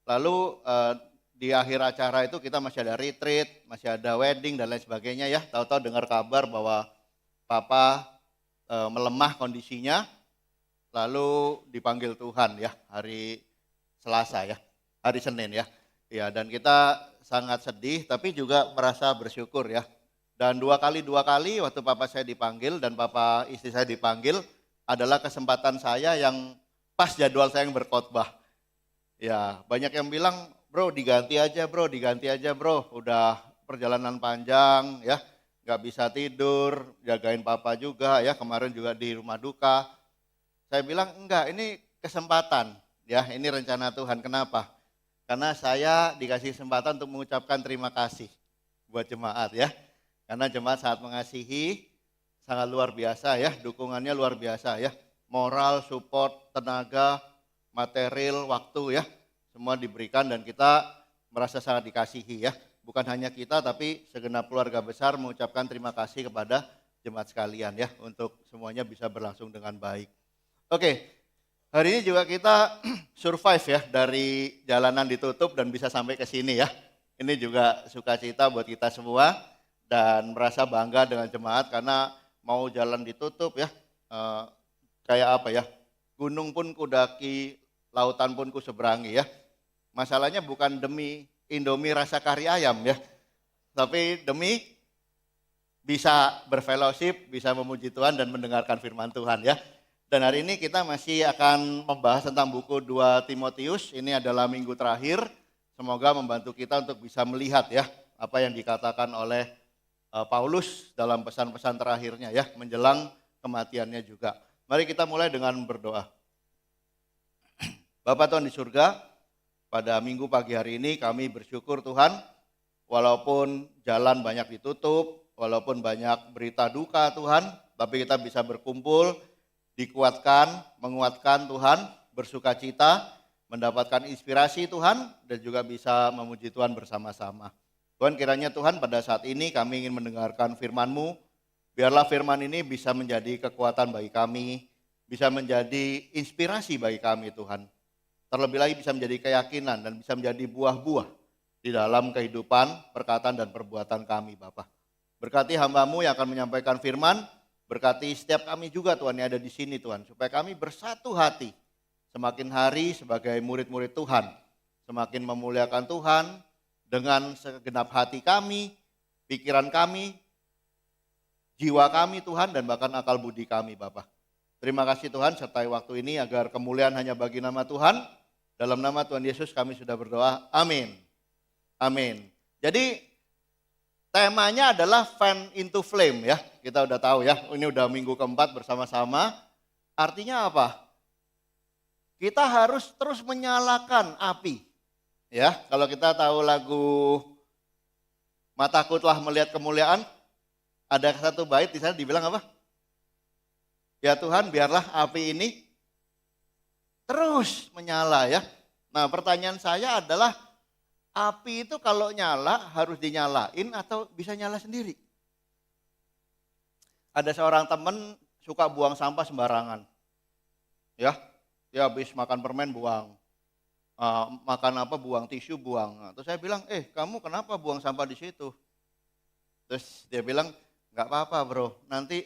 Lalu di akhir acara itu kita masih ada retreat, masih ada wedding dan lain sebagainya ya. Tahu-tahu dengar kabar bahwa papa melemah kondisinya, lalu dipanggil Tuhan ya hari Selasa ya, hari Senin ya. Ya, dan kita sangat sedih tapi juga merasa bersyukur ya. Dan dua kali waktu papa saya dipanggil dan papa istri saya dipanggil adalah kesempatan saya yang pas jadwal saya yang berkhotbah. Ya, banyak yang bilang, bro diganti aja bro, udah perjalanan panjang ya, gak bisa tidur, jagain papa juga ya, kemarin juga di rumah duka. Saya bilang enggak, ini kesempatan ya, ini rencana Tuhan. Kenapa? Karena saya dikasih kesempatan untuk mengucapkan terima kasih buat jemaat ya. Karena jemaat sangat mengasihi, sangat luar biasa ya, dukungannya luar biasa ya. Moral, support, tenaga, material, waktu ya, semua diberikan dan kita merasa sangat dikasihi ya. Bukan hanya kita tapi segenap keluarga besar mengucapkan terima kasih kepada jemaat sekalian ya, untuk semuanya bisa berlangsung dengan baik. Oke, hari ini juga kita survive ya dari jalanan ditutup dan bisa sampai ke sini ya. Ini juga sukacita buat kita semua dan merasa bangga dengan jemaat karena mau jalan ditutup ya, kayak apa ya, gunung pun kudaki, lautan pun kuseberangi ya. Masalahnya bukan demi Indomie rasa kari ayam ya, tapi demi bisa berfellowship, bisa memuji Tuhan dan mendengarkan firman Tuhan ya. Dan hari ini kita masih akan membahas tentang buku 2 Timotius. Ini adalah minggu terakhir. Semoga membantu kita untuk bisa melihat ya apa yang dikatakan oleh Paulus dalam pesan-pesan terakhirnya ya, menjelang kematiannya juga. Mari kita mulai dengan berdoa. Bapa Tuhan di surga, pada minggu pagi hari ini kami bersyukur Tuhan, walaupun jalan banyak ditutup, walaupun banyak berita duka Tuhan, tapi kita bisa berkumpul, dikuatkan, menguatkan Tuhan, bersukacita, mendapatkan inspirasi Tuhan, dan juga bisa memuji Tuhan bersama-sama. Tuhan, kiranya Tuhan pada saat ini kami ingin mendengarkan firman-Mu, biarlah firman ini bisa menjadi kekuatan bagi kami, bisa menjadi inspirasi bagi kami Tuhan. Terlebih lagi bisa menjadi keyakinan dan bisa menjadi buah-buah di dalam kehidupan, perkataan dan perbuatan kami Bapa. Berkati hamba-Mu yang akan menyampaikan firman, berkati setiap kami juga Tuhan yang ada di sini Tuhan, supaya kami bersatu hati semakin hari sebagai murid-murid Tuhan, semakin memuliakan Tuhan dengan segenap hati kami, pikiran kami, jiwa kami Tuhan dan bahkan akal budi kami Bapa. Terima kasih Tuhan sertai waktu ini agar kemuliaan hanya bagi nama Tuhan. Dalam nama Tuhan Yesus kami sudah berdoa. Amin. Amin. Jadi temanya adalah fan into flame ya. Kita udah tahu ya, ini udah minggu keempat bersama-sama. Artinya apa? Kita harus terus menyalakan api. Ya, kalau kita tahu lagu Mataku Telah Melihat Kemuliaan, ada satu bait di sana dibilang apa? Ya Tuhan, biarlah api ini terus menyala ya. Nah, pertanyaan saya adalah api itu kalau nyala harus dinyalain atau bisa nyala sendiri? Ada seorang teman suka buang sampah sembarangan. Ya, dia habis makan permen buang. Makan apa buang tisu buang. Nah, terus saya bilang, kamu kenapa buang sampah di situ? Terus dia bilang, nggak apa-apa bro, nanti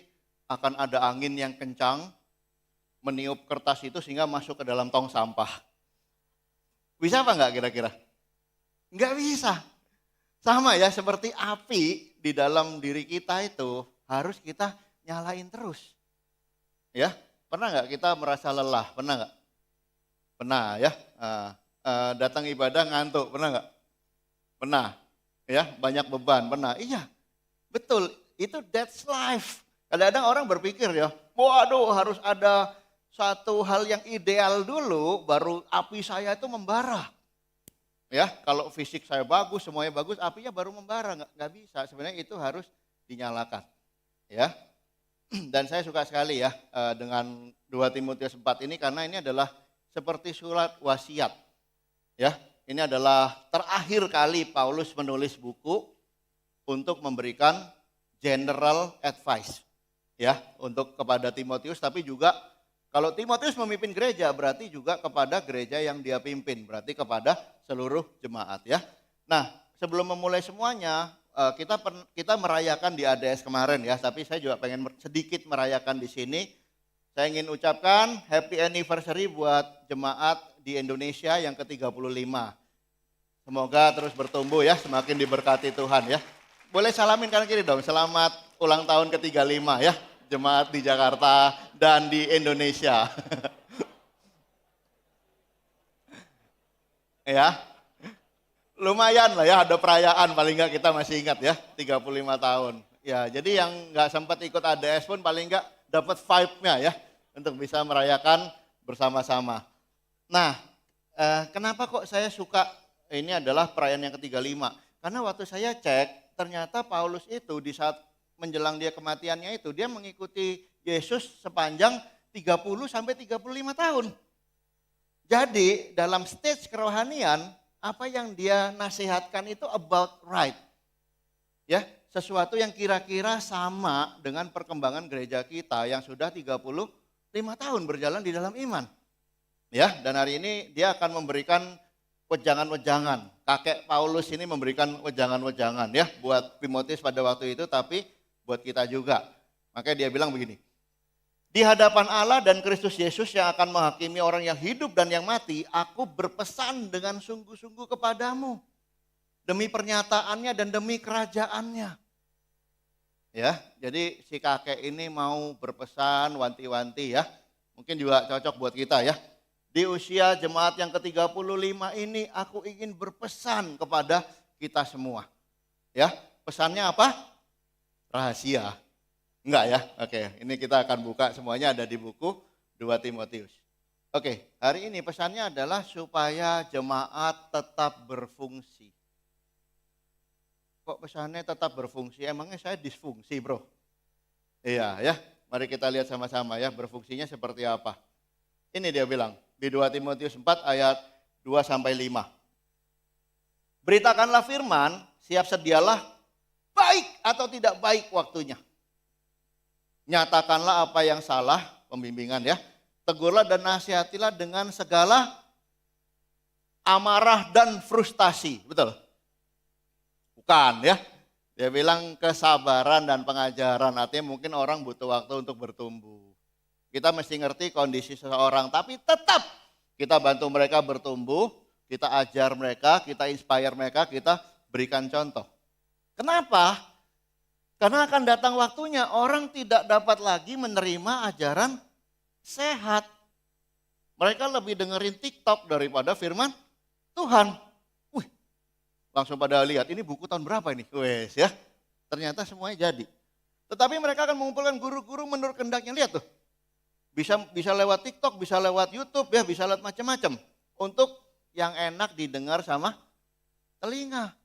akan ada angin yang kencang meniup kertas itu sehingga masuk ke dalam tong sampah. Bisa apa nggak kira-kira? Nggak bisa. Sama ya seperti api di dalam diri kita itu harus kita nyalain terus. Ya, pernah nggak kita merasa lelah? Pernah nggak? Pernah ya. Datang ibadah ngantuk, pernah nggak? Pernah. Ya, banyak beban, pernah. Iya, betul. Itu that's life. Kadang-kadang orang berpikir ya, waduh harus ada satu hal yang ideal dulu baru api saya itu membara. Ya, kalau fisik saya bagus, semuanya bagus, apinya baru membara, nggak bisa. Sebenarnya itu harus dinyalakan. Ya, dan saya suka sekali ya dengan 2 Timotius 4 ini karena ini adalah seperti surat wasiat. Ya, ini adalah terakhir kali Paulus menulis buku untuk memberikan general advice ya untuk kepada Timotius, tapi juga kalau Timotius memimpin gereja berarti juga kepada gereja yang dia pimpin, berarti kepada seluruh jemaat ya. Nah, sebelum memulai semuanya, kita merayakan di ADS kemarin ya, tapi saya juga pengen sedikit merayakan di sini. Saya ingin ucapkan happy anniversary buat jemaat di Indonesia yang ke-35. Semoga terus bertumbuh ya, semakin diberkati Tuhan ya. Boleh salamin kanan kiri dong, selamat ulang tahun ke-35 ya, jemaat di Jakarta dan di Indonesia. Ya, lumayan lah ya, ada perayaan paling nggak kita masih ingat ya, 35 tahun. Ya, jadi yang nggak sempat ikut ADS pun paling nggak dapat vibe-nya ya, untuk bisa merayakan bersama-sama. Nah, kenapa kok saya suka ini adalah perayaan yang ke-35? Karena waktu saya cek, ternyata Paulus itu di saat menjelang dia kematiannya itu, dia mengikuti Yesus sepanjang 30 sampai 35 tahun. Jadi dalam stage kerohanian, apa yang dia nasihatkan itu about right. Ya, sesuatu yang kira-kira sama dengan perkembangan gereja kita yang sudah 35 tahun berjalan di dalam iman. Ya, dan hari ini dia akan memberikan wejangan-wejangan. Kakek Paulus ini memberikan wejangan-wejangan ya buat Timotius pada waktu itu, tapi buat kita juga. Makanya dia bilang begini, di hadapan Allah dan Kristus Yesus yang akan menghakimi orang yang hidup dan yang mati, aku berpesan dengan sungguh-sungguh kepadamu. Demi pernyataannya dan demi kerajaannya. Ya, jadi si kakek ini mau berpesan, wanti-wanti ya. Mungkin juga cocok buat kita ya. Di usia jemaat yang ke-35 ini aku ingin berpesan kepada kita semua. Ya, pesannya apa? Rahasia. Enggak ya? Oke, ini kita akan buka semuanya ada di buku 2 Timotius. Oke, hari ini pesannya adalah supaya jemaat tetap berfungsi. Kok pesannya tetap berfungsi? Emangnya saya disfungsi, bro? Iya ya, mari kita lihat sama-sama ya berfungsinya seperti apa. Ini dia bilang di 2 Timotius 4 ayat 2-5. Beritakanlah firman, siap sedialah baik atau tidak baik waktunya. Nyatakanlah apa yang salah, pembimbingan ya. Tegurlah dan nasihatilah dengan segala amarah dan frustasi. Betul? Bukan ya. Dia bilang kesabaran dan pengajaran. Artinya mungkin orang butuh waktu untuk bertumbuh. Kita mesti ngerti kondisi seseorang. Tapi tetap kita bantu mereka bertumbuh. Kita ajar mereka, kita inspire mereka, kita berikan contoh. Kenapa? Karena akan datang waktunya orang tidak dapat lagi menerima ajaran sehat. Mereka lebih dengerin TikTok daripada firman Tuhan. Wih, langsung pada lihat ini buku tahun berapa ini? Wes ya, ternyata semuanya jadi. Tetapi mereka akan mengumpulkan guru-guru menurut kehendaknya. Lihat tuh, bisa lewat TikTok, bisa lewat YouTube ya, bisa lewat macam-macam. Untuk yang enak didengar sama telinga.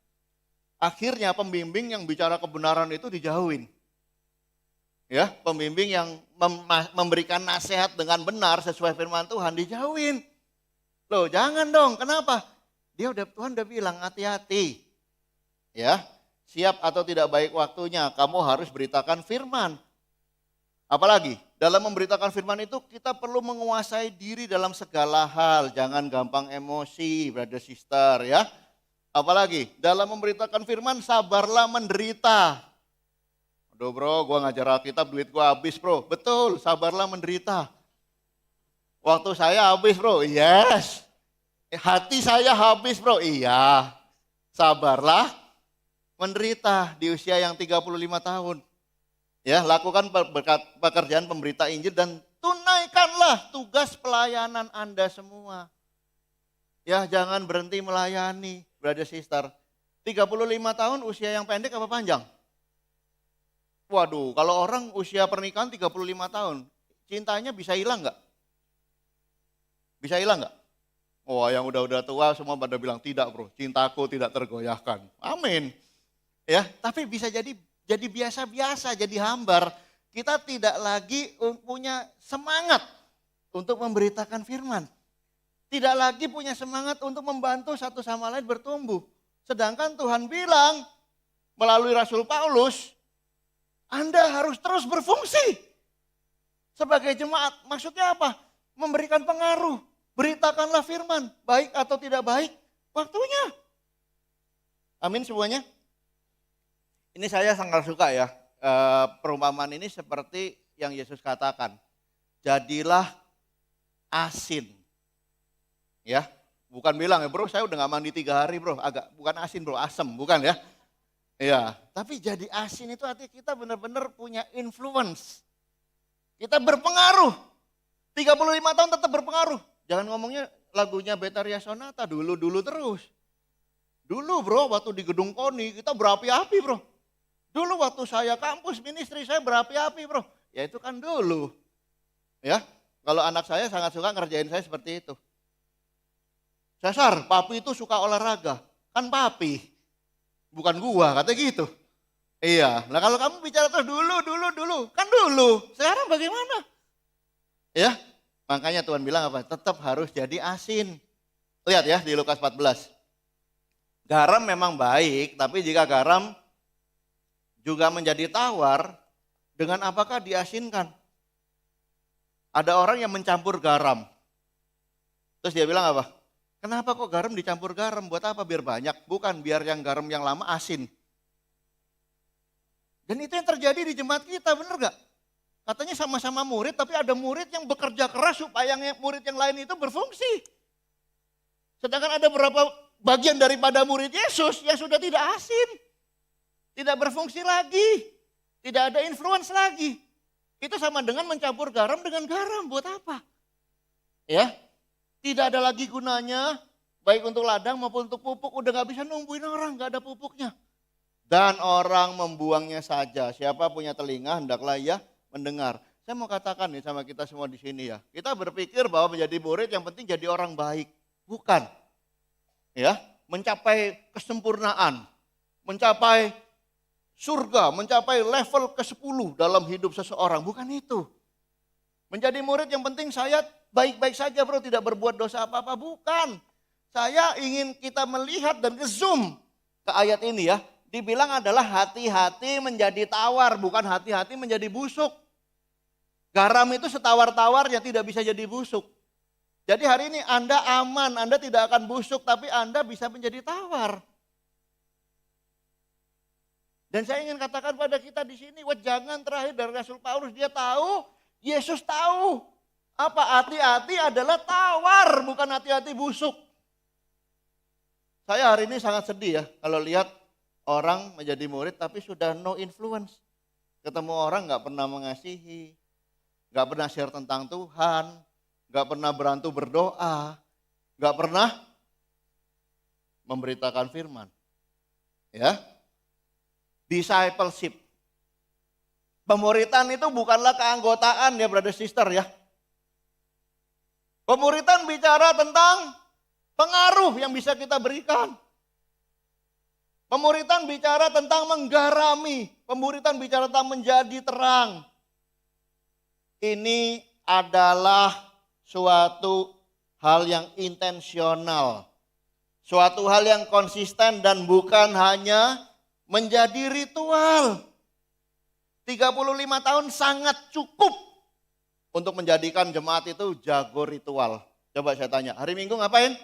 Akhirnya pembimbing yang bicara kebenaran itu dijauhin. Ya, pembimbing yang memberikan nasihat dengan benar sesuai firman Tuhan dijauhin. Loh, jangan dong. Kenapa? Tuhan udah bilang hati-hati. Ya, siap atau tidak baik waktunya, kamu harus beritakan firman. Apalagi dalam memberitakan firman itu kita perlu menguasai diri dalam segala hal, jangan gampang emosi, brother sister ya. Apalagi dalam memberitakan firman sabarlah menderita. Aduh bro, gue ngajar Alkitab duit gue habis bro. Betul, sabarlah menderita. Waktu saya habis bro, yes. Hati saya habis bro, iya. Sabarlah menderita di usia yang 35 tahun. Ya, lakukan pekerjaan pemberita Injil dan tunaikanlah tugas pelayanan Anda semua. Ya, jangan berhenti melayani. Brother sister, 35 tahun usia yang pendek apa panjang? Waduh, kalau orang usia pernikahan 35 tahun, cintanya bisa hilang nggak? Bisa hilang nggak? Oh, yang udah tua semua pada bilang tidak bro, cintaku tidak tergoyahkan. Amin. Ya, tapi bisa jadi biasa-biasa, jadi hambar. Kita tidak lagi punya semangat untuk memberitakan firman. Tidak lagi punya semangat untuk membantu satu sama lain bertumbuh. Sedangkan Tuhan bilang melalui Rasul Paulus, Anda harus terus berfungsi. Sebagai jemaat, maksudnya apa? Memberikan pengaruh. Beritakanlah firman, baik atau tidak baik waktunya. Amin semuanya. Ini saya sangat suka ya, perumpamaan ini seperti yang Yesus katakan. Jadilah asin. Ya, bukan bilang ya bro, saya udah gak mandi 3 hari bro, bukan asin bro, asem, bukan ya. Iya, tapi jadi asin itu artinya kita benar-benar punya influence. Kita berpengaruh. 35 tahun tetap berpengaruh. Jangan ngomongnya lagunya Betaria Sonata, dulu terus. Dulu bro, waktu di gedung KONI kita berapi-api bro. Dulu waktu saya kampus ministry saya berapi-api bro. Ya itu kan dulu. Ya, kalau anak saya sangat suka ngerjain saya seperti itu. Cesar, papi itu suka olahraga. Kan papi, bukan gua, kata gitu. Iya, nah kalau kamu bicara terus dulu. Kan dulu, sekarang bagaimana? Ya, makanya Tuhan bilang apa? Tetap harus jadi asin. Lihat ya di Lukas 14. Garam memang baik, tapi jika garam juga menjadi tawar, dengan apakah diasinkan? Ada orang yang mencampur garam. Terus dia bilang apa? Kenapa kok garam dicampur garam? Buat apa? Biar banyak. Bukan, biar yang garam yang lama asin. Dan itu yang terjadi di jemaat kita, bener gak? Katanya sama-sama murid, tapi ada murid yang bekerja keras supaya murid yang lain itu berfungsi. Sedangkan ada beberapa bagian daripada murid Yesus yang sudah tidak asin. Tidak berfungsi lagi. Tidak ada influence lagi. Itu sama dengan mencampur garam dengan garam. Buat apa? Ya, tidak ada lagi gunanya. Baik untuk ladang maupun untuk pupuk. Udah gak bisa numbuhin orang, gak ada pupuknya. Dan orang membuangnya saja. Siapa punya telinga hendaklah ia mendengar. Saya mau katakan nih sama kita semua di sini ya. Kita berpikir bahwa menjadi murid yang penting jadi orang baik. Bukan. Ya, mencapai kesempurnaan. Mencapai surga, mencapai level ke-10 dalam hidup seseorang. Bukan itu. Menjadi murid yang penting saya baik-baik saja bro, tidak berbuat dosa apa-apa. Bukan. Saya ingin kita melihat dan zoom ke ayat ini ya. Dibilang adalah hati-hati menjadi tawar, bukan hati-hati menjadi busuk. Garam itu setawar-tawarnya tidak bisa jadi busuk. Jadi hari ini Anda aman, Anda tidak akan busuk, tapi Anda bisa menjadi tawar. Dan saya ingin katakan pada kita di sini, jangan terakhir dari Rasul Paulus, dia tahu, Yesus tahu. Apa hati-hati adalah tawar, bukan hati-hati busuk. Saya hari ini sangat sedih ya, kalau lihat orang menjadi murid tapi sudah no influence. Ketemu orang gak pernah mengasihi, gak pernah share tentang Tuhan, gak pernah berantu berdoa, gak pernah memberitakan firman. Ya. Discipleship. Pemuritan itu bukanlah keanggotaan ya brother sister ya. Pemuritan bicara tentang pengaruh yang bisa kita berikan. Pemuritan bicara tentang menggarami. Pemuritan bicara tentang menjadi terang. Ini adalah suatu hal yang intensional. Suatu hal yang konsisten dan bukan hanya menjadi ritual. 35 tahun sangat cukup untuk menjadikan jemaat itu jago ritual. Coba saya tanya, hari Minggu ngapain?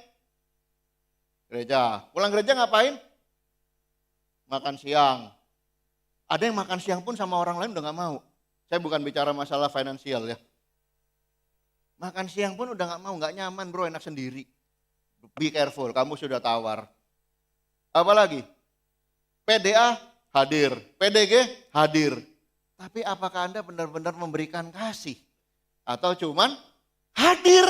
Gereja. Pulang gereja ngapain? Makan siang. Ada yang makan siang pun sama orang lain udah gak mau. Saya bukan bicara masalah finansial ya. Makan siang pun udah gak mau, gak nyaman bro, enak sendiri. Be careful, kamu sudah tawar. Apalagi? PDA hadir, PDG hadir. Tapi apakah Anda benar-benar memberikan kasih? Atau cuman hadir?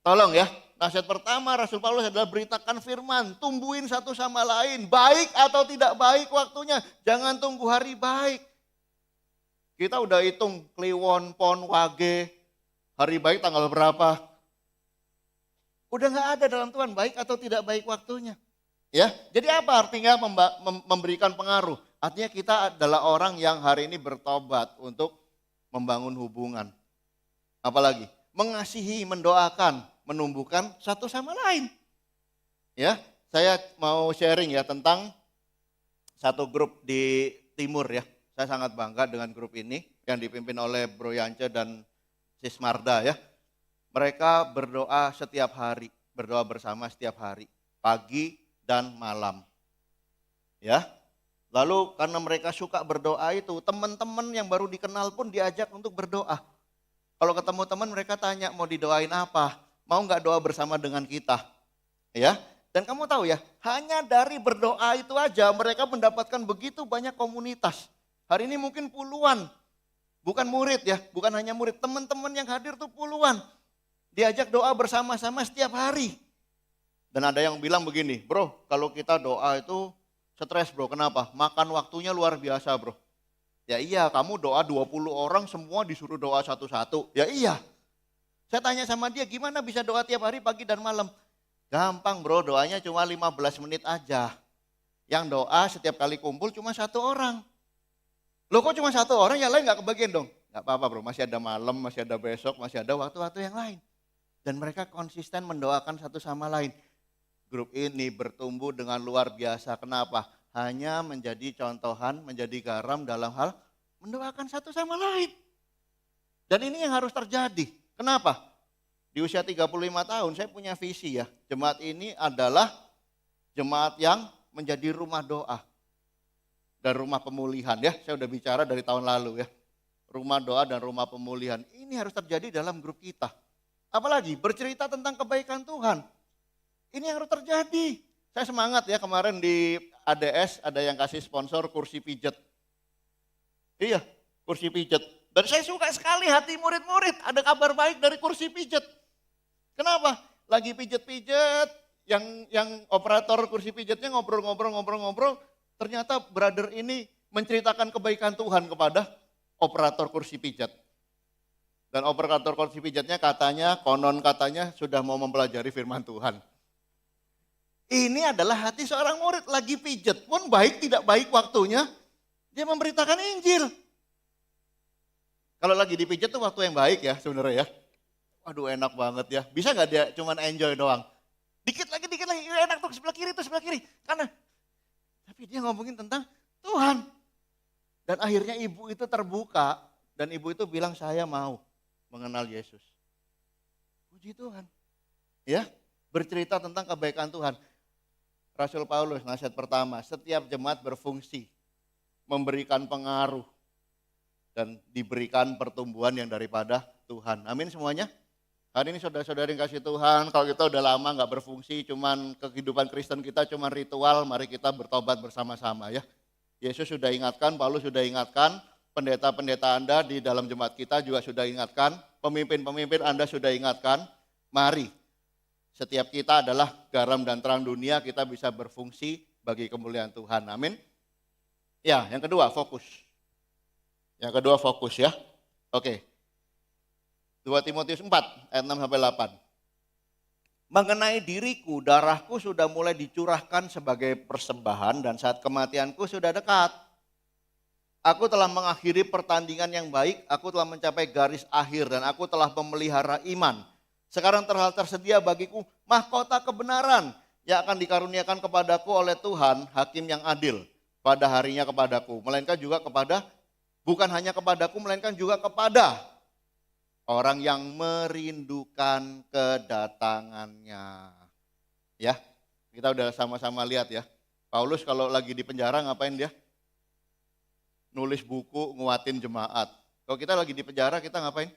Tolong ya, nasihat pertama Rasul Paulus adalah beritakan firman. Tumbuhin satu sama lain, baik atau tidak baik waktunya. Jangan tunggu hari baik. Kita udah hitung Kliwon, Pon, Wage, hari baik tanggal berapa. Udah gak ada dalam Tuhan baik atau tidak baik waktunya. Ya, jadi apa artinya memberikan pengaruh? Artinya kita adalah orang yang hari ini bertobat untuk membangun hubungan. Apalagi mengasihi, mendoakan, menumbuhkan satu sama lain. Ya, saya mau sharing ya tentang satu grup di timur ya. Saya sangat bangga dengan grup ini yang dipimpin oleh Bro Yance dan Sis Marda ya. Mereka berdoa setiap hari. berdoa bersama setiap hari, pagi dan malam. Ya. Lalu karena mereka suka berdoa itu, teman-teman yang baru dikenal pun diajak untuk berdoa. Kalau ketemu teman mereka tanya mau didoain apa, mau nggak doa bersama dengan kita, ya. Dan kamu tahu ya, hanya dari berdoa itu aja mereka mendapatkan begitu banyak komunitas. Hari ini mungkin puluhan, bukan murid ya, bukan hanya murid, teman-teman yang hadir tuh puluhan. Diajak doa bersama-sama setiap hari. Dan ada yang bilang begini, bro, kalau kita doa itu stres bro, kenapa? Makan waktunya luar biasa bro. Ya iya, kamu doa 20 orang semua disuruh doa satu-satu. Ya iya. Saya tanya sama dia, gimana bisa doa tiap hari pagi dan malam? Gampang bro, doanya cuma 15 menit aja. Yang doa setiap kali kumpul cuma satu orang. Loh kok cuma satu orang, yang lain gak kebagian dong? Gak apa-apa bro, masih ada malam, masih ada besok, masih ada waktu-waktu yang lain. Dan mereka konsisten mendoakan satu sama lain. Grup ini bertumbuh dengan luar biasa. Kenapa? Hanya menjadi contohan, menjadi garam dalam hal mendoakan satu sama lain. Dan ini yang harus terjadi. Kenapa? Di usia 35 tahun saya punya visi ya. Jemaat ini adalah jemaat yang menjadi rumah doa. Dan rumah pemulihan ya. Saya udah bicara dari tahun lalu ya. Rumah doa dan rumah pemulihan. Ini harus terjadi dalam grup kita. Apalagi bercerita tentang kebaikan Tuhan. Ini yang harus terjadi. Saya semangat ya kemarin di ADS ada yang kasih sponsor kursi pijat. Iya, kursi pijat. Dan saya suka sekali hati murid-murid ada kabar baik dari kursi pijat. Kenapa? Lagi pijat-pijat, yang operator kursi pijatnya ngobrol-ngobrol, ternyata brother ini menceritakan kebaikan Tuhan kepada operator kursi pijat. Dan operator kursi pijatnya konon katanya sudah mau mempelajari firman Tuhan. Ini adalah hati seorang murid, lagi pijat pun baik tidak baik waktunya, dia memberitakan Injil. Kalau lagi dipijat tuh waktu yang baik ya sebenarnya ya. Aduh enak banget ya. Bisa gak dia cuman enjoy doang? Dikit lagi, enak tuh sebelah kiri. Karena, tapi dia ngomongin tentang Tuhan. Dan akhirnya ibu itu terbuka, dan ibu itu bilang saya mau mengenal Yesus. Puji Tuhan. Ya, bercerita tentang kebaikan Tuhan. Rasul Paulus, nasihat pertama, setiap jemaat berfungsi, memberikan pengaruh, dan diberikan pertumbuhan yang daripada Tuhan. Amin semuanya. Hari ini saudara-saudari yang kasih Tuhan, kalau kita udah lama gak berfungsi, cuman kehidupan Kristen kita cuman ritual, mari kita bertobat bersama-sama ya. Yesus sudah ingatkan, Paulus sudah ingatkan, pendeta-pendeta Anda di dalam jemaat kita juga sudah ingatkan, pemimpin-pemimpin Anda sudah ingatkan, mari setiap kita adalah garam dan terang dunia, kita bisa berfungsi bagi kemuliaan Tuhan, amin. Ya, yang kedua fokus. Yang kedua fokus ya, oke. 2 Timotius 4 ayat 6-8. Mengenai diriku, darahku sudah mulai dicurahkan sebagai persembahan dan saat kematianku sudah dekat. Aku telah mengakhiri pertandingan yang baik, aku telah mencapai garis akhir dan aku telah memelihara iman. Sekarang telah tersedia bagiku mahkota kebenaran yang akan dikaruniakan kepadaku oleh Tuhan, hakim yang adil pada harinya kepadaku. Melainkan juga kepada, bukan hanya kepadaku, melainkan juga kepada orang yang merindukan kedatangannya. Ya, kita udah sama-sama lihat ya. Paulus kalau lagi di penjara ngapain dia? Nulis buku, nguatin jemaat. Kalau kita lagi di penjara kita ngapain?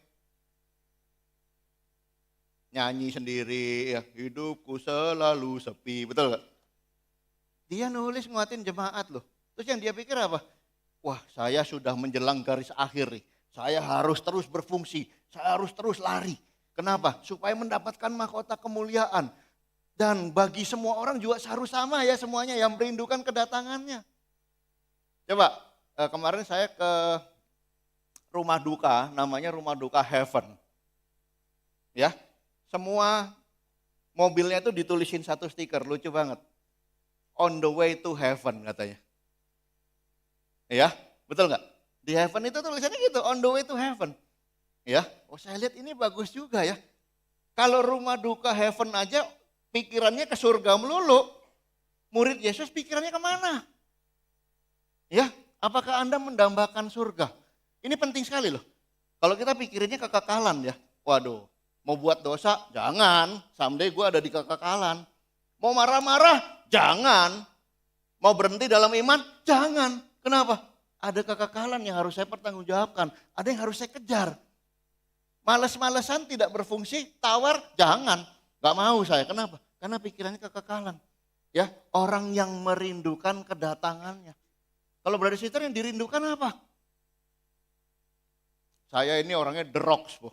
Nyanyi sendiri, ya, hidupku selalu sepi, betul gak? Dia nulis nguatin jemaat loh. Terus yang dia pikir apa? Wah, saya sudah menjelang garis akhir nih. Saya harus terus berfungsi, saya harus terus lari. Kenapa? Supaya mendapatkan mahkota kemuliaan. Dan bagi semua orang juga harus sama ya semuanya yang merindukan kedatangannya. Coba, kemarin saya ke rumah duka, namanya rumah duka Heaven. Ya, semua mobilnya itu ditulisin satu stiker, lucu banget. On the way to heaven katanya. Ya, betul nggak? Di Heaven itu tulisannya gitu, on the way to heaven. Ya, oh saya lihat ini bagus juga ya. Kalau rumah duka Heaven aja pikirannya ke surga melulu. Murid Yesus pikirannya kemana? Ya, apakah Anda mendambakan surga? Ini penting sekali loh. Kalau kita pikirannya kekekalan ya, waduh. Mau buat dosa, jangan. Someday gue ada di kekekalan. Mau marah-marah, jangan. Mau berhenti dalam iman, jangan. Kenapa? Ada kekekalan yang harus saya pertanggungjawabkan. Ada yang harus saya kejar. Males-malesan tidak berfungsi, tawar, jangan. Gak mau saya, kenapa? Karena pikirannya kekekalan. Ya, orang yang merindukan kedatangannya. Kalau brother sister yang dirindukan apa? Saya ini orangnya the rocks, Bu.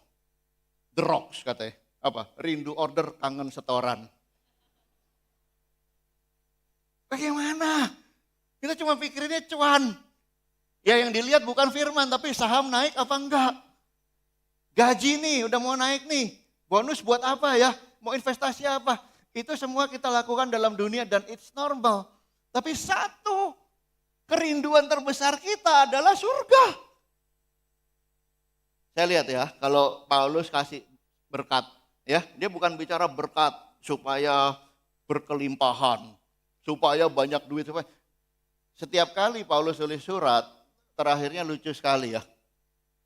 The rocks katanya. Apa? Rindu order, kangen setoran. Bagaimana? Kita cuma pikirinnya cuan. Ya yang dilihat bukan firman, tapi saham naik apa enggak. Gaji nih, udah mau naik nih. Bonus buat apa ya? Mau investasi apa? Itu semua kita lakukan dalam dunia dan it's normal. Tapi satu kerinduan terbesar kita adalah surga. Saya lihat ya, kalau Paulus kasih berkat, ya dia bukan bicara berkat supaya berkelimpahan, supaya banyak duit. Setiap kali Paulus tulis surat, terakhirnya lucu sekali ya.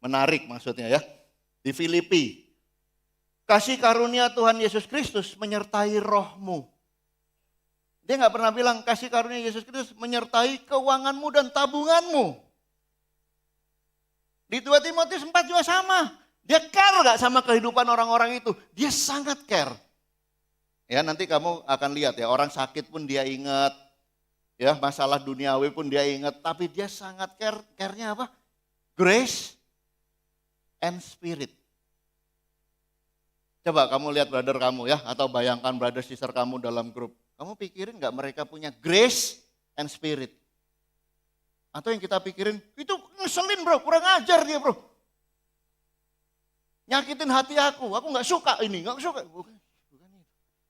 Menarik maksudnya ya. Di Filipi, kasih karunia Tuhan Yesus Kristus menyertai rohmu. Dia nggak pernah bilang kasih karunia Yesus Kristus menyertai keuanganmu dan tabunganmu. Di 2 Timotius 4 juga sama. Dia care gak sama kehidupan orang-orang itu? Dia sangat care. Ya nanti kamu akan lihat ya, orang sakit pun dia ingat. Ya masalah duniawi pun dia ingat. Tapi dia sangat care. Care-nya apa? Grace and spirit. Coba kamu lihat brother kamu ya, atau bayangkan brother sister kamu dalam grup. Kamu pikirin gak mereka punya grace and spirit? Atau yang kita pikirin, itu ngeselin bro, kurang ajar dia bro. Nyakitin hati aku gak suka ini, gak suka. Bukan itu.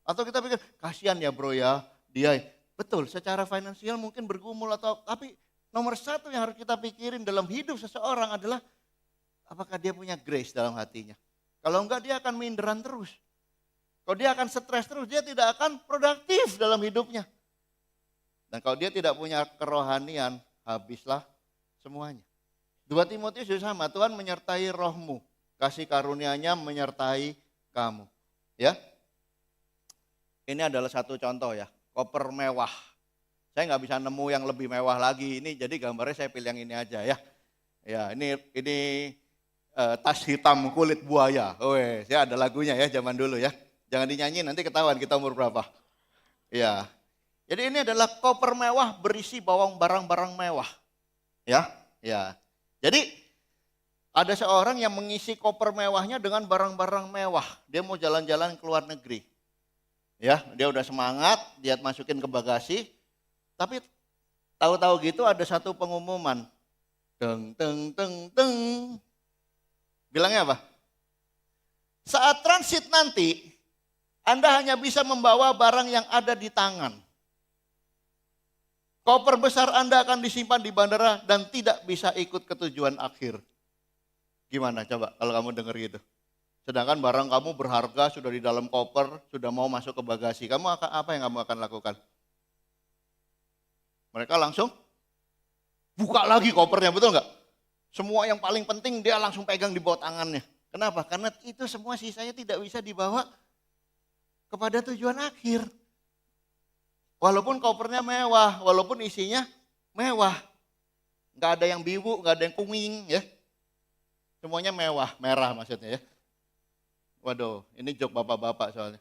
Atau kita pikir, kasihan ya bro ya, dia. Betul, secara finansial mungkin bergumul tapi nomor satu yang harus kita pikirin dalam hidup seseorang adalah, apakah dia punya grace dalam hatinya. Kalau enggak dia akan minderan terus. Kalau dia akan stres terus, dia tidak akan produktif dalam hidupnya. Dan kalau dia tidak punya kerohanian, habislah semuanya. 2 Timotius juga sama, Tuhan menyertai rohmu, kasih karunia-Nya menyertai kamu. Ya, ini adalah satu contoh ya, koper mewah. Saya nggak bisa nemu yang lebih mewah lagi. Ini jadi gambarnya saya pilih yang ini aja ya. Ya, ini tas hitam kulit buaya. Ya ada lagunya ya zaman dulu ya. Jangan dinyanyi nanti ketahuan kita umur berapa. Ya. Jadi ini adalah koper mewah berisi barang-barang mewah. Ya. Jadi ada seorang yang mengisi koper mewahnya dengan barang-barang mewah. Dia mau jalan-jalan ke luar negeri. Ya, dia udah semangat, dia masukin ke bagasi. Tapi tahu-tahu gitu ada satu pengumuman. Teng teng teng teng. Bilangnya apa? Saat transit nanti, Anda hanya bisa membawa barang yang ada di tangan. Koper besar Anda akan disimpan di bandara dan tidak bisa ikut ke tujuan akhir. Gimana coba kalau kamu dengar gitu? Sedangkan barang kamu berharga sudah di dalam koper, sudah mau masuk ke bagasi. Apa yang kamu akan lakukan? Mereka langsung buka lagi kopernya, betul nggak? Semua yang paling penting dia langsung pegang di bawah tangannya. Kenapa? Karena itu semua sisanya tidak bisa dibawa kepada tujuan akhir. Walaupun kopernya mewah, walaupun isinya mewah. Nggak ada yang biru, nggak ada yang kuning ya. Semuanya mewah, merah maksudnya ya. Waduh, ini joke bapak-bapak soalnya.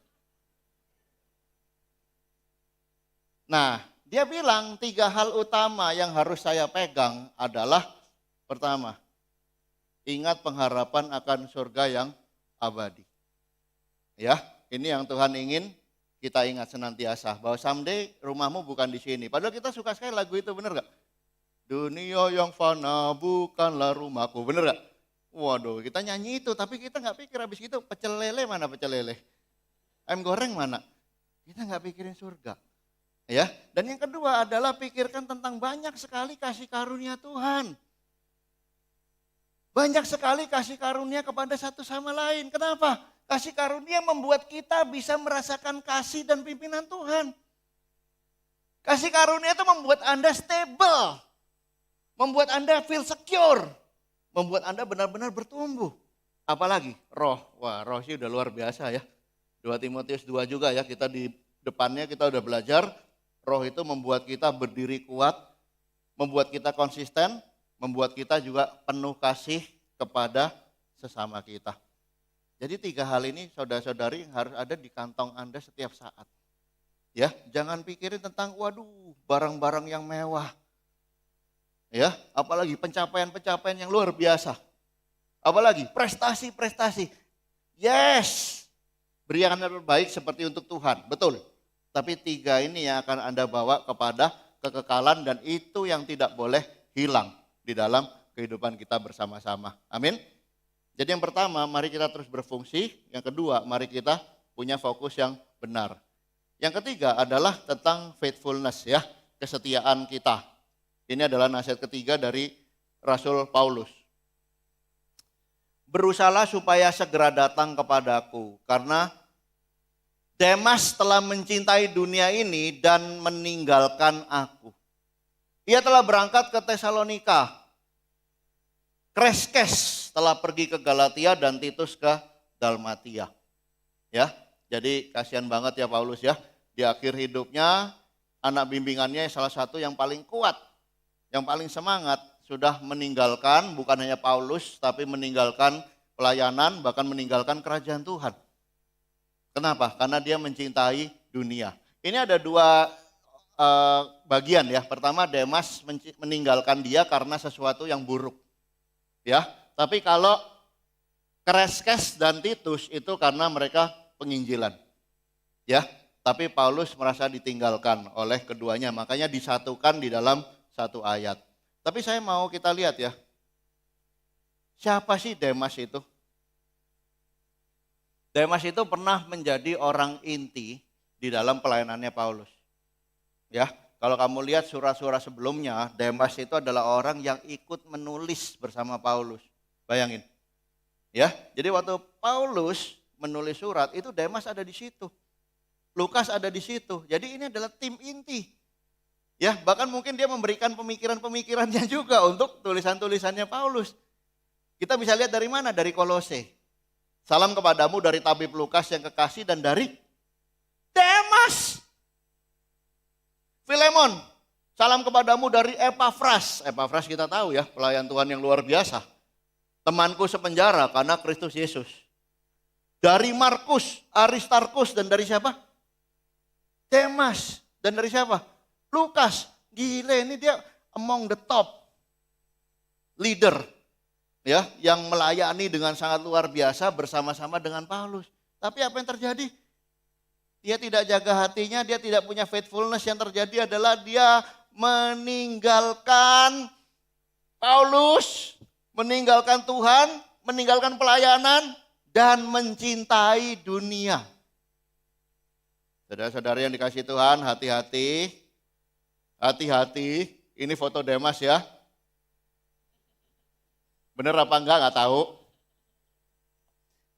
Nah, dia bilang 3 hal utama yang harus saya pegang adalah pertama, ingat pengharapan akan surga yang abadi. Ya, ini yang Tuhan ingin kita ingat senantiasa. Bahwa someday rumahmu bukan di sini. Padahal kita suka sekali lagu itu, bener gak? Dunia yang fana bukanlah rumahku, bener gak? Waduh, kita nyanyi itu, tapi kita gak pikir habis itu pecel lele mana pecel lele? Ayam goreng mana? Kita gak pikirin surga. Ya, dan yang kedua adalah pikirkan tentang banyak sekali kasih karunia Tuhan. Banyak sekali kasih karunia kepada satu sama lain. Kenapa? Kasih karunia membuat kita bisa merasakan kasih dan pimpinan Tuhan. Kasih karunia itu membuat Anda stable. Membuat Anda feel secure. Membuat Anda benar-benar bertumbuh. Apalagi roh. Wah, roh sih udah luar biasa ya. 2 Timotius 2 juga ya, kita di depannya kita udah belajar. Roh itu membuat kita berdiri kuat, membuat kita konsisten, membuat kita juga penuh kasih kepada sesama kita. Jadi 3 hal ini saudara-saudari harus ada di kantong Anda setiap saat. Ya, jangan pikirin tentang waduh barang-barang yang mewah. Ya, apalagi pencapaian-pencapaian yang luar biasa. Apalagi prestasi-prestasi. Yes, beri yang terbaik seperti untuk Tuhan, betul. Tapi 3 ini yang akan Anda bawa kepada kekekalan dan itu yang tidak boleh hilang di dalam kehidupan kita bersama-sama. Amin. Jadi yang pertama, mari kita terus berfungsi. Yang kedua, mari kita punya fokus yang benar. Yang ketiga adalah tentang faithfulness ya, kesetiaan kita. Ini adalah nasihat ketiga dari Rasul Paulus. Berusahalah supaya segera datang kepadaku, karena Demas telah mencintai dunia ini dan meninggalkan aku. Ia telah berangkat ke Tesalonika. Kreskes telah pergi ke Galatia dan Titus ke Dalmatia. Ya, jadi kasihan banget ya Paulus ya. Di akhir hidupnya anak bimbingannya salah satu yang paling kuat, yang paling semangat sudah meninggalkan bukan hanya Paulus tapi meninggalkan pelayanan, bahkan meninggalkan kerajaan Tuhan. Kenapa? Karena dia mencintai dunia. Ini ada 2 bagian ya. Pertama, Demas meninggalkan dia karena sesuatu yang buruk. Ya, tapi kalau Kreskes dan Titus itu karena mereka penginjilan. Ya, tapi Paulus merasa ditinggalkan oleh keduanya, makanya disatukan di dalam satu ayat. Tapi saya mau kita lihat ya. Siapa sih Demas itu? Demas itu pernah menjadi orang inti di dalam pelayanannya Paulus. Ya, kalau kamu lihat surah-surah sebelumnya, Demas itu adalah orang yang ikut menulis bersama Paulus. Bayangin. Ya, jadi waktu Paulus menulis surat itu Demas ada di situ. Lukas ada di situ. Jadi ini adalah tim inti. Ya, bahkan mungkin dia memberikan pemikiran-pemikirannya juga untuk tulisan-tulisannya Paulus. Kita bisa lihat dari mana? Dari Kolose. Salam kepadamu dari tabib Lukas yang kekasih dan dari Demas. Filemon, salam kepadamu dari Epafras. Epafras kita tahu ya, pelayan Tuhan yang luar biasa. Temanku sepenjara karena Kristus Yesus. Dari Markus, Aristarkus dan dari siapa? Demas. Dan dari siapa? Lukas. Gile, ini dia among the top leader. Ya, yang melayani dengan sangat luar biasa bersama-sama dengan Paulus. Tapi apa yang terjadi? Dia tidak jaga hatinya, dia tidak punya faithfulness. Yang terjadi adalah dia meninggalkan Paulus, meninggalkan Tuhan, meninggalkan pelayanan, dan mencintai dunia. Saudara-saudara yang dikasihi Tuhan, hati-hati. Hati-hati, ini foto Demas ya. Bener apa enggak tahu.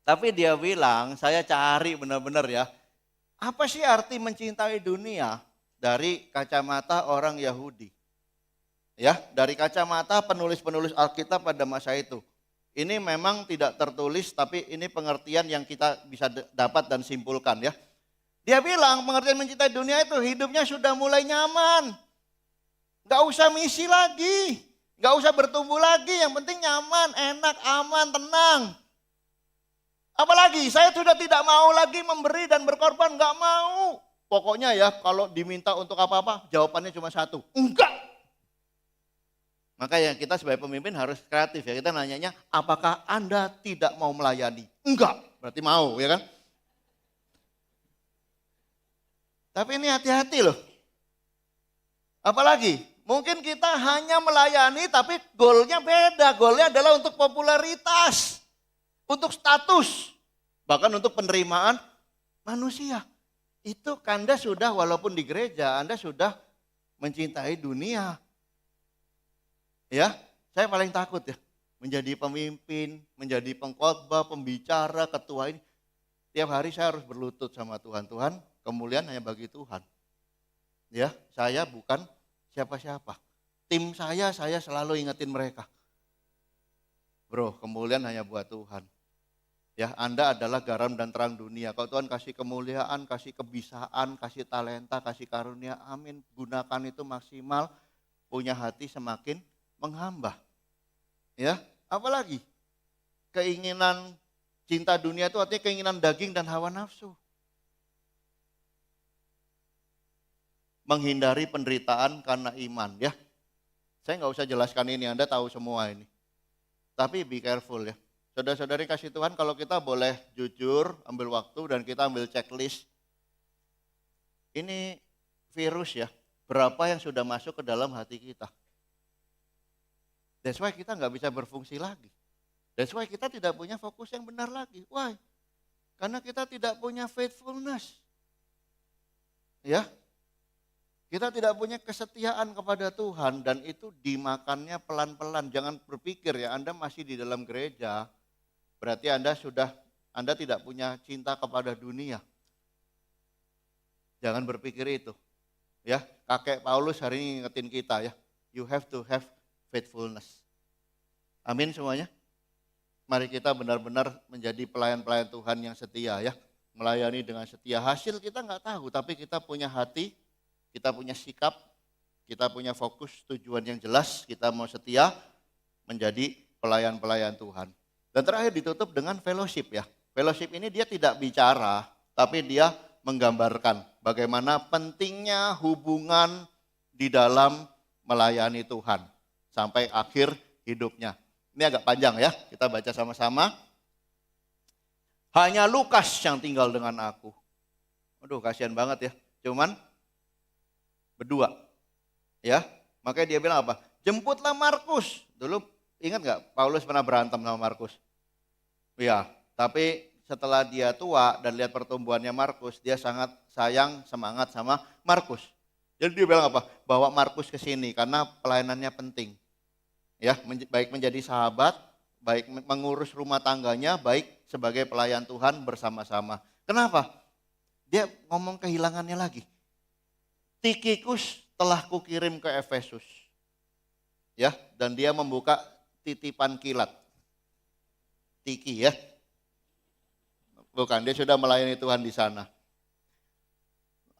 Tapi dia bilang, saya cari benar-benar ya. Apa sih arti mencintai dunia dari kacamata orang Yahudi? Ya, dari kacamata penulis-penulis Alkitab pada masa itu. Ini memang tidak tertulis tapi ini pengertian yang kita bisa dapat dan simpulkan ya. Dia bilang pengertian mencintai dunia itu hidupnya sudah mulai nyaman. Gak usah misi lagi. Gak usah bertumbuh lagi, yang penting nyaman, enak, aman, tenang. Apalagi saya sudah tidak mau lagi memberi dan berkorban, gak mau. Pokoknya ya kalau diminta untuk apa-apa jawabannya cuma satu, enggak. Makanya kita sebagai pemimpin harus kreatif ya, kita nanyanya apakah Anda tidak mau melayani? Enggak, berarti mau ya kan. Tapi ini hati-hati loh. Apalagi? Mungkin kita hanya melayani tapi goalnya beda. Goalnya adalah untuk popularitas, untuk status, bahkan untuk penerimaan manusia. Itu Anda sudah walaupun di gereja, Anda sudah mencintai dunia. Ya, saya paling takut ya. Menjadi pemimpin, menjadi pengkhotbah, pembicara, ketua ini. Tiap hari saya harus berlutut sama Tuhan. Tuhan, kemuliaan hanya bagi Tuhan. Ya, saya bukan siapa-siapa. Tim saya selalu ingetin mereka. Bro, kemuliaan hanya buat Tuhan. Ya, Anda adalah garam dan terang dunia. Kalau Tuhan kasih kemuliaan, kasih kebisaan, kasih talenta, kasih karunia, amin. Gunakan itu maksimal, punya hati semakin menghamba. Ya, apalagi keinginan cinta dunia itu artinya keinginan daging dan hawa nafsu. Menghindari penderitaan karena iman, ya. Saya nggak usah jelaskan ini, Anda tahu semua ini. Tapi be careful ya. Saudara-saudari kasih Tuhan, kalau kita boleh jujur, ambil waktu dan kita ambil checklist. Ini virus ya, berapa yang sudah masuk ke dalam hati kita. That's why kita nggak bisa berfungsi lagi. That's why kita tidak punya fokus yang benar lagi. Why? Karena kita tidak punya faithfulness. Ya, kita tidak punya kesetiaan kepada Tuhan dan itu dimakannya pelan-pelan. Jangan berpikir ya Anda masih di dalam gereja, berarti Anda tidak punya cinta kepada dunia. Jangan berpikir itu. Ya, kakek Paulus hari ini ngingetin kita ya, you have to have faithfulness. Amin semuanya. Mari kita benar-benar menjadi pelayan-pelayan Tuhan yang setia ya. Melayani dengan setia. Hasil kita nggak tahu, tapi kita punya hati, kita punya sikap, kita punya fokus, tujuan yang jelas, kita mau setia menjadi pelayan-pelayan Tuhan. Dan terakhir ditutup dengan fellowship ya. Fellowship ini dia tidak bicara, tapi dia menggambarkan bagaimana pentingnya hubungan di dalam melayani Tuhan sampai akhir hidupnya. Ini agak panjang ya, kita baca sama-sama. Hanya Lukas yang tinggal dengan aku. Aduh, kasihan banget ya. Cuman berdua. Ya, makanya dia bilang apa? Jemputlah Markus. Dulu ingat nggak Paulus pernah berantem sama Markus? Ya, tapi setelah dia tua dan lihat pertumbuhannya Markus, dia sangat sayang, semangat sama Markus. Jadi dia bilang apa? Bawa Markus ke sini karena pelayanannya penting. Ya, baik menjadi sahabat, baik mengurus rumah tangganya, baik sebagai pelayan Tuhan bersama-sama. Kenapa? Dia ngomong kehilangannya lagi. Tikikus telah kukirim ke Efesus. Ya, dan dia membuka titipan kilat. Tiki ya. Bukan, dia sudah melayani Tuhan di sana.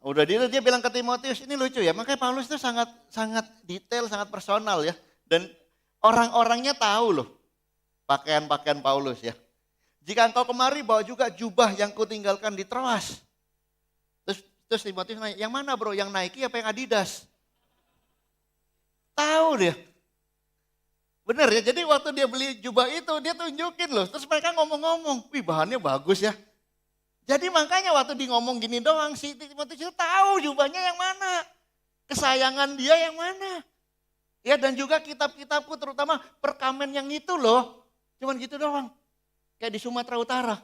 Udah dia bilang ke Timotius, ini lucu ya. Makanya Paulus itu sangat detail, sangat personal ya. Dan orang-orangnya tahu loh pakaian-pakaian Paulus ya. Jika engkau kemari bawa juga jubah yang kutinggalkan di Troas. Terus Timotius nanya, yang mana bro? Yang Nike apa yang Adidas? Tahu dia. Bener ya, jadi waktu dia beli jubah itu, dia tunjukin loh. Terus mereka ngomong-ngomong, wih bahannya bagus ya. Jadi makanya waktu dia ngomong gini doang, si Timotius itu tahu jubahnya yang mana. Kesayangan dia yang mana. Ya dan juga kitab-kitabku terutama perkamen yang itu loh. Cuman gitu doang. Kayak di Sumatera Utara.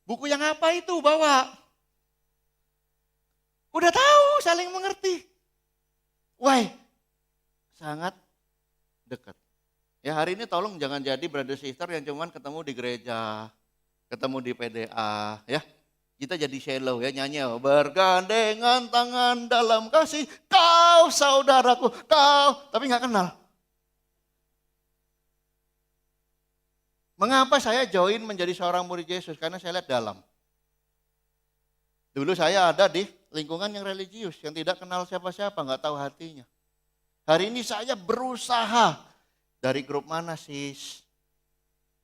Buku yang apa itu bawa? Udah tahu, saling mengerti. Wah, sangat dekat. Ya hari ini tolong jangan jadi brother sister yang cuman ketemu di gereja, ketemu di PDA, ya. Kita jadi shallow ya, nyanyi bergandengan tangan dalam kasih, kau saudaraku, kau, tapi nggak kenal. Mengapa saya join menjadi seorang murid Yesus? Karena saya lihat dalam. Dulu saya ada di lingkungan yang religius, yang tidak kenal siapa-siapa, nggak tahu hatinya. Hari ini saya berusaha, dari grup mana sis?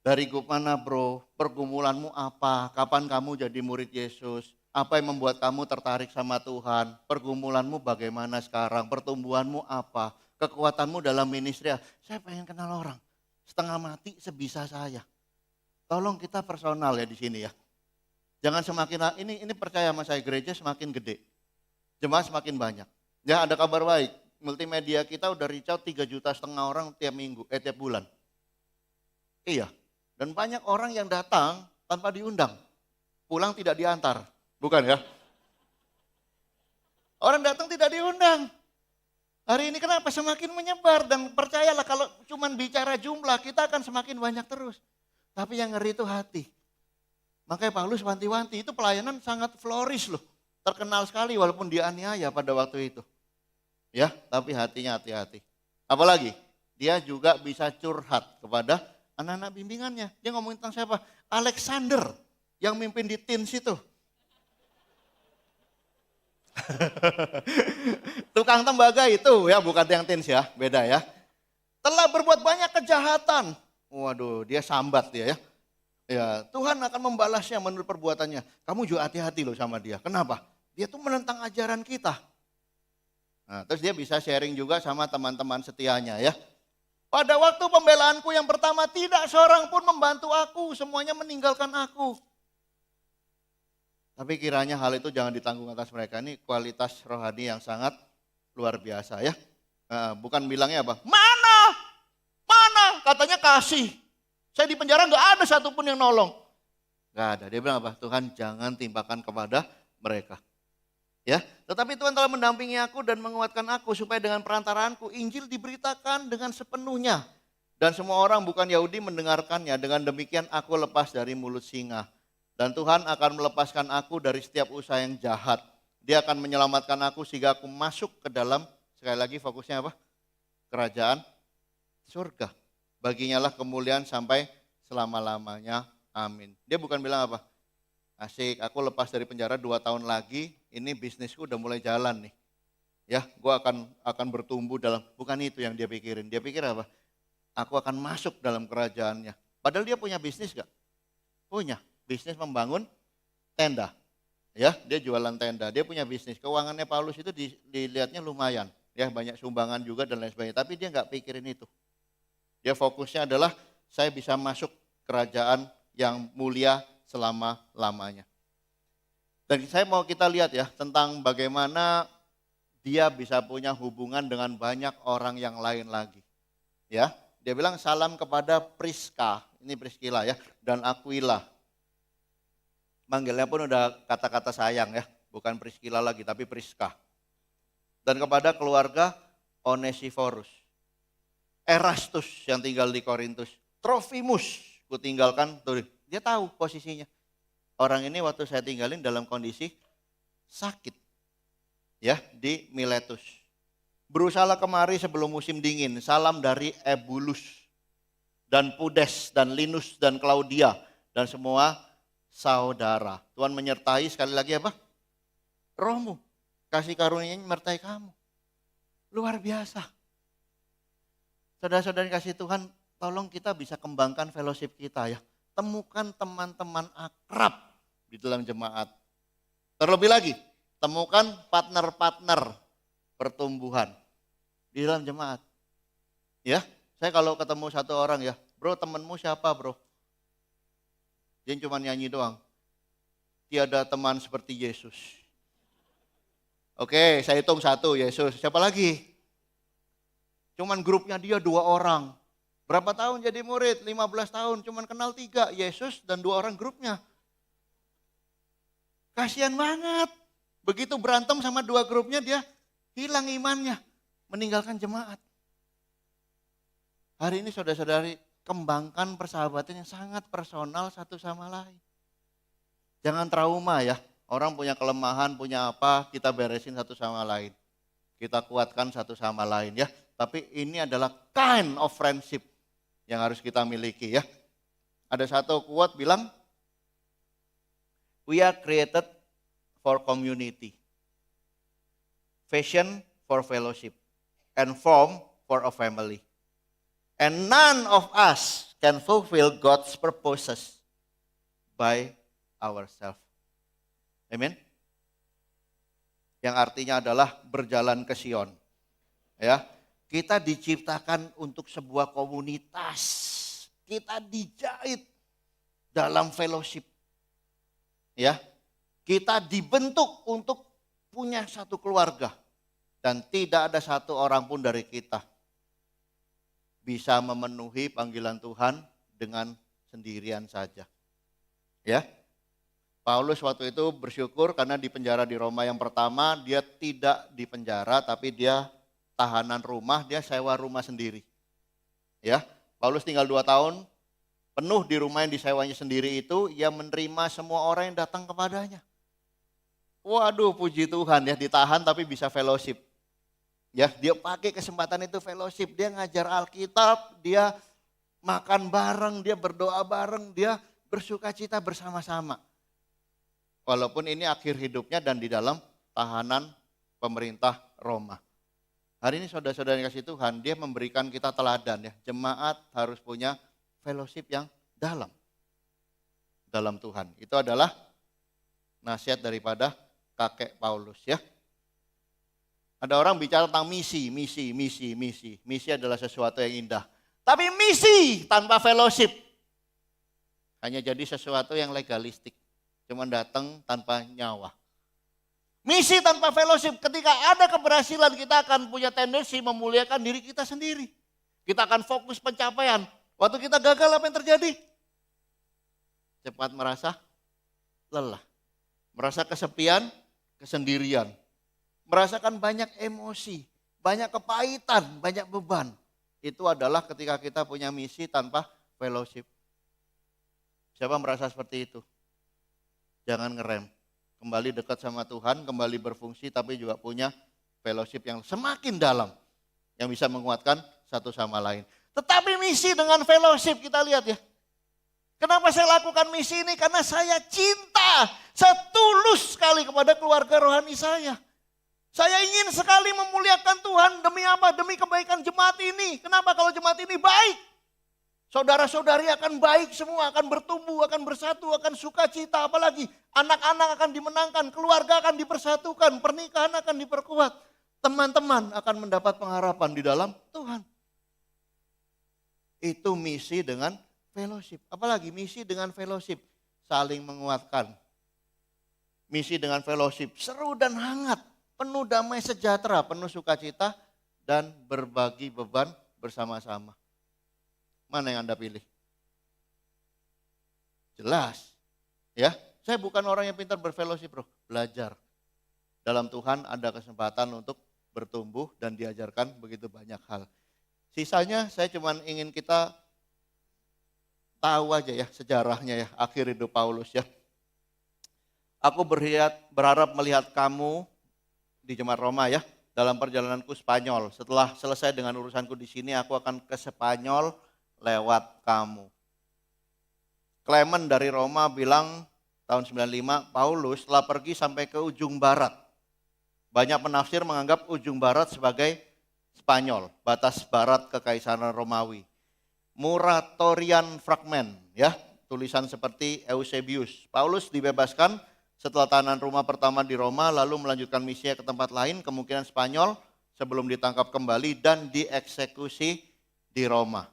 Dari grup mana bro? Pergumulanmu apa? Kapan kamu jadi murid Yesus? Apa yang membuat kamu tertarik sama Tuhan? Pergumulanmu bagaimana sekarang? Pertumbuhanmu apa? Kekuatanmu dalam ministry? Saya pengen kenal orang. Setengah mati sebisa saya. Tolong kita personal ya di sini ya. Jangan semakin, ini percaya sama saya, gereja semakin gede. Jemaah semakin banyak. Ya ada kabar baik. Multimedia kita udah reach out 3,5 juta orang tiap bulan. Iya. Dan banyak orang yang datang tanpa diundang. Pulang tidak diantar. Bukan ya? Orang datang tidak diundang. Hari ini kenapa semakin menyebar dan percayalah kalau cuma bicara jumlah kita akan semakin banyak terus. Tapi yang ngeri itu hati. Makanya Paulus wanti-wanti itu pelayanan sangat flourish loh. Terkenal sekali walaupun dianiaya pada waktu itu. Ya, tapi hatinya hati-hati. Apalagi dia juga bisa curhat kepada anak-anak bimbingannya. Dia ngomongin tentang siapa? Alexander yang mimpin di teens itu. Tukang tembaga itu ya, bukan yang teens ya, beda ya. Telah berbuat banyak kejahatan. Waduh, dia sambat dia ya. Ya, Tuhan akan membalasnya menurut perbuatannya. Kamu juga hati-hati loh sama dia. Kenapa? Dia tuh menentang ajaran kita. Nah, terus dia bisa sharing juga sama teman-teman setianya ya. Pada waktu pembelaanku yang pertama tidak seorang pun membantu aku. Semuanya meninggalkan aku. Tapi kiranya hal itu jangan ditanggung atas mereka. Ini kualitas rohani yang sangat luar biasa ya. Nah, bukan bilangnya apa? Mana? Katanya kasih. Saya di penjara nggak ada satupun yang nolong. Nggak ada. Dia bilang apa? Tuhan jangan timpakan kepada mereka. Ya, tetapi Tuhan telah mendampingi aku dan menguatkan aku supaya dengan perantaraanku Injil diberitakan dengan sepenuhnya. Dan semua orang bukan Yahudi mendengarkannya. Dengan demikian aku lepas dari mulut singa. Dan Tuhan akan melepaskan aku dari setiap usaha yang jahat. Dia akan menyelamatkan aku sehingga aku masuk ke dalam, sekali lagi fokusnya apa? Kerajaan surga. Baginya lah kemuliaan sampai selama-lamanya. Amin. Dia bukan bilang apa? Asik, aku lepas dari penjara 2 tahun lagi, ini bisnisku udah mulai jalan nih. Ya, gue akan bertumbuh dalam, bukan itu yang dia pikirin. Dia pikir apa? Aku akan masuk dalam kerajaannya. Padahal dia punya bisnis gak? Punya, bisnis membangun tenda. Ya, dia jualan tenda, dia punya bisnis. Keuangannya Paulus itu dilihatnya lumayan. Ya, banyak sumbangan juga dan lain sebagainya. Tapi dia gak pikirin itu. Dia fokusnya adalah saya bisa masuk kerajaan yang mulia selama-lamanya. Dan saya mau kita lihat ya tentang bagaimana dia bisa punya hubungan dengan banyak orang yang lain lagi. Ya, dia bilang salam kepada Priska, ini Priskila ya, dan Aquila. Manggilnya pun udah kata-kata sayang ya, bukan Priskila lagi tapi Priska. Dan kepada keluarga Onesiforus. Erastus yang tinggal di Korintus. Trofimus, ku tinggalkan. Tuh, dia tahu posisinya. Orang ini waktu saya tinggalin dalam kondisi sakit. Ya, di Miletus. Berusahalah kemari sebelum musim dingin. Salam dari Ebulus. Dan Pudes, dan Linus, dan Claudia. Dan semua saudara. Tuhan menyertai sekali lagi apa? Rohmu. Kasih karunia-Nya menyertai kamu. Luar biasa. Saudara-saudari kasih Tuhan, tolong kita bisa kembangkan fellowship kita ya. Temukan teman-teman akrab di dalam jemaat. Terlebih lagi, temukan partner-partner pertumbuhan di dalam jemaat. Ya, saya kalau ketemu satu orang ya, bro temanmu siapa bro? Dia cuma nyanyi doang. Tiada teman seperti Yesus. Oke, saya hitung 1, Yesus. Siapa lagi? Cuman grupnya dia 2 orang. Berapa tahun jadi murid? 15 tahun. Cuman kenal 3, Yesus dan 2 orang grupnya. Kasihan banget. Begitu berantem sama 2 grupnya dia hilang imannya. Meninggalkan jemaat. Hari ini saudara-saudari kembangkan persahabatan yang sangat personal satu sama lain. Jangan trauma ya. Orang punya kelemahan, punya apa, kita beresin satu sama lain. Kita kuatkan satu sama lain ya. Tapi ini adalah kind of friendship yang harus kita miliki ya. Ada satu quote bilang, we are created for community, fashion for fellowship, and form for a family. And none of us can fulfill God's purposes by ourselves. Amen. Yang artinya adalah berjalan ke Sion. Ya. Kita diciptakan untuk sebuah komunitas. Kita dijahit dalam fellowship. Ya. Kita dibentuk untuk punya satu keluarga. Dan tidak ada satu orang pun dari kita bisa memenuhi panggilan Tuhan dengan sendirian saja. Ya. Paulus waktu itu bersyukur karena di penjara di Roma yang pertama dia tidak di penjara tapi dia tahanan rumah, dia sewa rumah sendiri. Ya, Paulus tinggal 2 tahun, penuh di rumah yang disewanya sendiri itu, ia menerima semua orang yang datang kepadanya. Waduh, puji Tuhan ya, ditahan tapi bisa fellowship. Ya, dia pakai kesempatan itu fellowship, dia ngajar Alkitab, dia makan bareng, dia berdoa bareng, dia bersukacita bersama-sama. Walaupun ini akhir hidupnya dan di dalam tahanan pemerintah Roma. Hari ini saudara-saudara yang kasih Tuhan, dia memberikan kita teladan ya. Jemaat harus punya fellowship yang dalam Tuhan. Itu adalah nasihat daripada kakek Paulus ya. Ada orang bicara tentang misi. Misi adalah sesuatu yang indah. Tapi misi tanpa fellowship hanya jadi sesuatu yang legalistik. Cuma datang tanpa nyawa. Misi tanpa fellowship, ketika ada keberhasilan kita akan punya tendensi memuliakan diri kita sendiri. Kita akan fokus pencapaian. Waktu kita gagal apa yang terjadi? Cepat merasa lelah. Merasa kesepian, kesendirian. Merasakan banyak emosi, banyak kepahitan, banyak beban. Itu adalah ketika kita punya misi tanpa fellowship. Siapa merasa seperti itu? Jangan ngerem. Kembali dekat sama Tuhan, kembali berfungsi, tapi juga punya fellowship yang semakin dalam. Yang bisa menguatkan satu sama lain. Tetapi misi dengan fellowship, kita lihat ya. Kenapa saya lakukan misi ini? Karena saya cinta, saya tulus sekali kepada keluarga rohani saya. Saya ingin sekali memuliakan Tuhan, demi apa? Demi kebaikan jemaat ini. Kenapa? Kalau jemaat ini baik, saudara-saudari akan baik semua, akan bertumbuh, akan bersatu, akan sukacita. Apalagi anak-anak akan dimenangkan, keluarga akan dipersatukan, pernikahan akan diperkuat. Teman-teman akan mendapat pengharapan di dalam Tuhan. Itu misi dengan fellowship. Apalagi misi dengan fellowship, saling menguatkan. Misi dengan fellowship, seru dan hangat, penuh damai sejahtera, penuh sukacita, dan berbagi beban bersama-sama. Mana yang Anda pilih? Jelas. Ya, saya bukan orang yang pintar berfellowship, bro. Belajar. Dalam Tuhan ada kesempatan untuk bertumbuh dan diajarkan begitu banyak hal. Sisanya saya cuma ingin kita tahu aja ya sejarahnya ya, akhir hidup Paulus ya. Aku berharap melihat kamu di jemaat Roma ya, dalam perjalananku Spanyol. Setelah selesai dengan urusanku di sini, aku akan ke Spanyol lewat kamu. Clement dari Roma bilang tahun 95, Paulus telah pergi sampai ke ujung barat. Banyak penafsir menganggap ujung barat sebagai Spanyol, batas barat kekaisaran Romawi. Muratorian fragment, ya, tulisan seperti Eusebius. Paulus dibebaskan setelah tahanan rumah pertama di Roma, lalu melanjutkan misinya ke tempat lain, kemungkinan Spanyol, sebelum ditangkap kembali dan dieksekusi di Roma.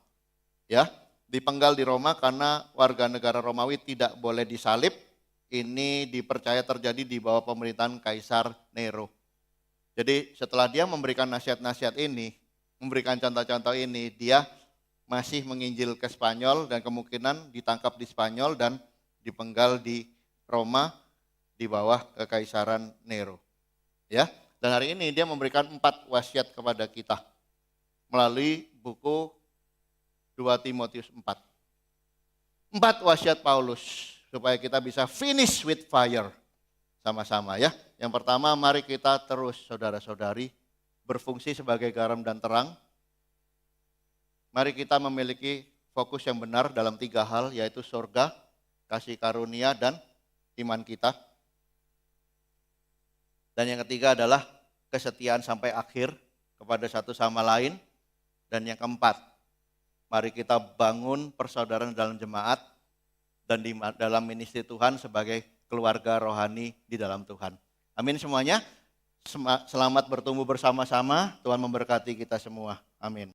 Ya, dipenggal di Roma karena warga negara Romawi tidak boleh disalib. Ini dipercaya terjadi di bawah pemerintahan Kaisar Nero. Jadi setelah dia memberikan nasihat-nasihat ini, memberikan contoh-contoh ini, dia masih menginjil ke Spanyol dan kemungkinan ditangkap di Spanyol dan dipenggal di Roma di bawah kekaisaran Nero. Ya, dan hari ini dia memberikan 4 wasiat kepada kita melalui buku 2 Timotius 4. 4 wasiat Paulus supaya kita bisa finish with fire sama-sama ya. Yang pertama, mari kita terus saudara-saudari berfungsi sebagai garam dan terang. Mari kita memiliki fokus yang benar dalam 3 hal, yaitu surga, kasih karunia, dan iman kita. Dan yang ketiga adalah kesetiaan sampai akhir kepada satu sama lain. Dan yang keempat, mari kita bangun persaudaraan dalam jemaat dan di dalam ministry Tuhan sebagai keluarga rohani di dalam Tuhan. Amin semuanya. Selamat bertumbuh bersama-sama. Tuhan memberkati kita semua. Amin.